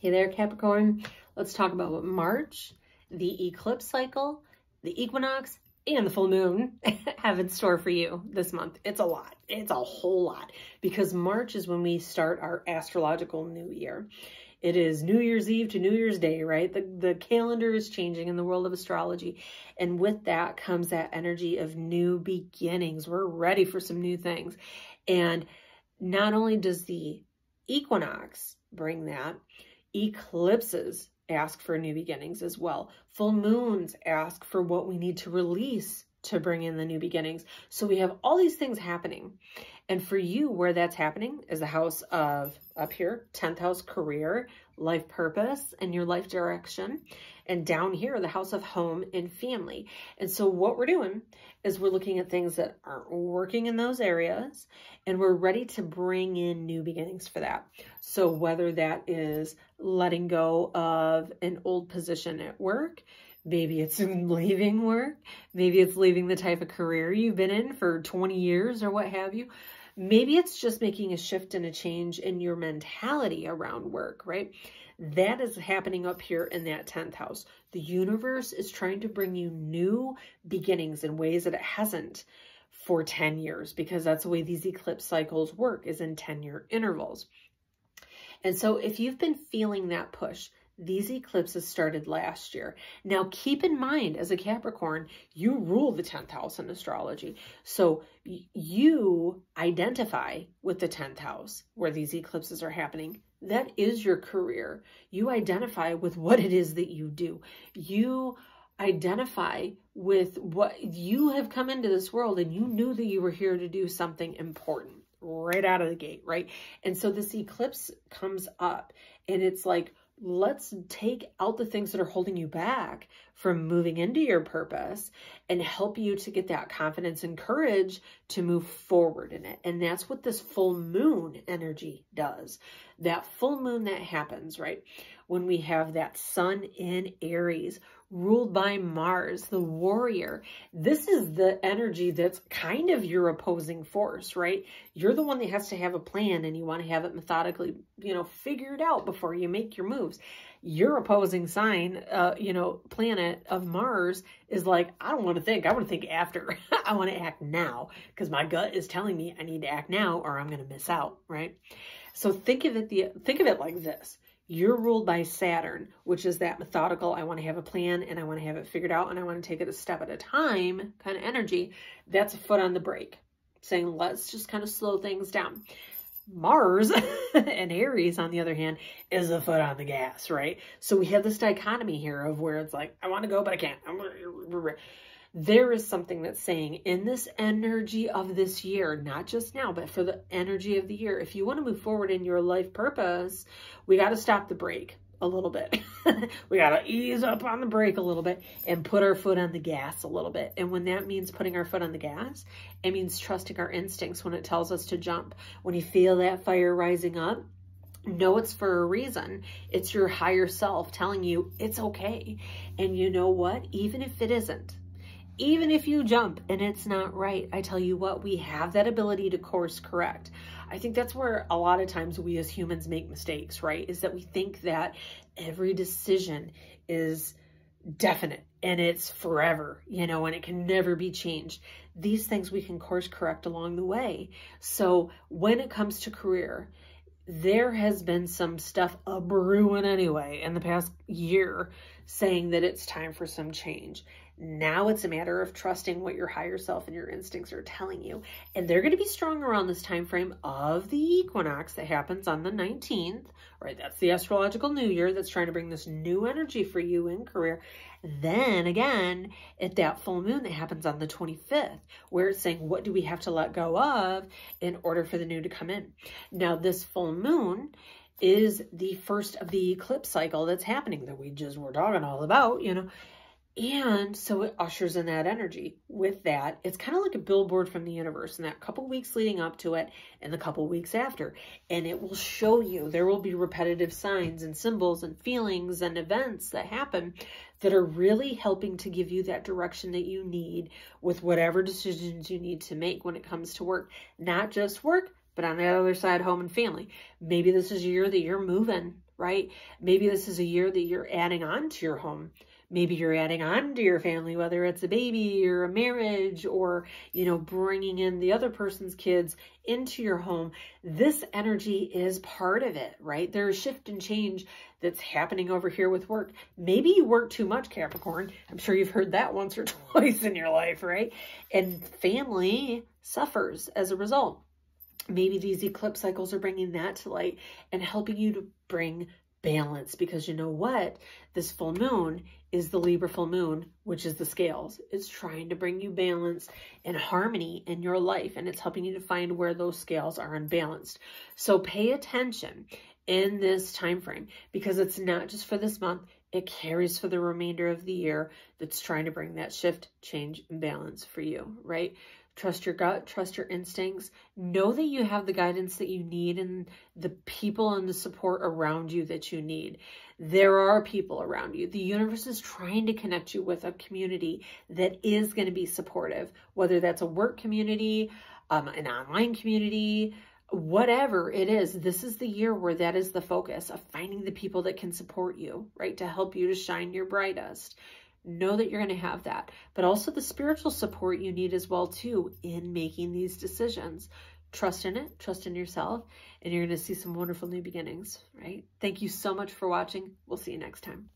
Hey there, Capricorn. Let's talk about what March, the eclipse cycle, the equinox, and the full moon have in store for you this month. It's a lot. It's a whole lot, because March is when we start our astrological new year. It is New Year's Eve to New Year's Day, right? The calendar is changing in the world of astrology. And with that comes that energy of new beginnings. We're ready for some new things. And not only does the equinox bring that, eclipses ask for new beginnings as well. Full moons ask for what we need to release to bring in the new beginnings. So we have all these things happening. And for you, where that's happening is the house of, up here, 10th house, career, life purpose, and your life direction. And down here, the house of home and family. And so what we're doing is we're looking at things that aren't working in those areas, and we're ready to bring in new beginnings for that. So whether that is letting go of an old position at work, maybe it's leaving work, maybe it's leaving the type of career you've been in for 20 years or what have you. Maybe it's just making a shift and a change in your mentality around work, right? That is happening up here in that 10th house. The universe is trying to bring you new beginnings in ways that it hasn't for 10 years, because that's the way these eclipse cycles work, is in 10-year intervals. And so if you've been feeling that push, these eclipses started last year. Now, keep in mind, as a Capricorn, you rule the 10th house in astrology. So you identify with the 10th house where these eclipses are happening. That is your career. You identify with what it is that you do. You identify with what you have come into this world, and you knew that you were here to do something important right out of the gate, right? And so this eclipse comes up, and it's like, let's take out the things that are holding you back from moving into your purpose and help you to get that confidence and courage to move forward in it. And that's what this full moon energy does. That full moon that happens, right? When we have that sun in Aries, ruled by Mars, the warrior. This is the energy that's kind of your opposing force, right? You're the one that has to have a plan, and you want to have it methodically, figured out before you make your moves. Your opposing sign, planet of Mars is like, I don't want to think. I want to think after. I want to act now, because my gut is telling me I need to act now or I'm going to miss out, right? So think of it like this. You're ruled by Saturn, which is that methodical, I want to have a plan and I want to have it figured out and I want to take it a step at a time kind of energy. That's a foot on the brake, saying let's just kind of slow things down. Mars and Aries, on the other hand, is a foot on the gas, right? So we have this dichotomy here of where it's like, I want to go, but I can't. There is something that's saying in this energy of this year, not just now, but for the energy of the year, if you want to move forward in your life purpose, we got to stop the brake a little bit. We got to ease up on the brake a little bit and put our foot on the gas a little bit. And when that means putting our foot on the gas, it means trusting our instincts when it tells us to jump. When you feel that fire rising up, know it's for a reason. It's your higher self telling you it's okay. And you know what? Even if it isn't, even if you jump and it's not right, I tell you what, we have that ability to course correct. I think that's where a lot of times we as humans make mistakes, right? Is that we think that every decision is definite and it's forever, and it can never be changed. These things we can course correct along the way. So when it comes to career, there has been some stuff a-brewing anyway in the past year saying that it's time for some change. Now it's a matter of trusting what your higher self and your instincts are telling you. And they're going to be strong around this time frame of the equinox that happens on the 19th, right? That's the astrological new year that's trying to bring this new energy for you in career. Then again, at that full moon that happens on the 25th, where it's saying, what do we have to let go of in order for the new to come in? Now, this full moon is the first of the eclipse cycle that's happening that we're talking all about, And so it ushers in that energy. With that, it's kind of like a billboard from the universe in that couple weeks leading up to it and the couple weeks after. And it will show you, there will be repetitive signs and symbols and feelings and events that happen that are really helping to give you that direction that you need with whatever decisions you need to make when it comes to work. Not just work, but on the other side, home and family. Maybe this is a year that you're moving, right? Maybe this is a year that you're adding on to your home. Maybe you're adding on to your family, whether it's a baby or a marriage or, you know, bringing in the other person's kids into your home. This energy is part of it, right? There's a shift and change that's happening over here with work. Maybe you work too much, Capricorn. I'm sure you've heard that once or twice in your life, right? And family suffers as a result. Maybe these eclipse cycles are bringing that to light and helping you to bring balance, because you know what? This full moon is the Libra full moon, which is the scales. It's trying to bring you balance and harmony in your life, and it's helping you to find where those scales are unbalanced. So pay attention in this time frame, because it's not just for this month. It carries for the remainder of the year that's trying to bring that shift, change, and balance for you, right? Trust your gut, trust your instincts. Know that you have the guidance that you need and the people and the support around you that you need. There are people around you. The universe is trying to connect you with a community that is going to be supportive, whether that's a work community, an online community, whatever it is. This is the year where that is the focus of finding the people that can support you, right? To help you to shine your brightest. Know that you're going to have that, but also the spiritual support you need as well too in making these decisions. Trust in it, trust in yourself, and you're going to see some wonderful new beginnings, right? Thank you so much for watching. We'll see you next time.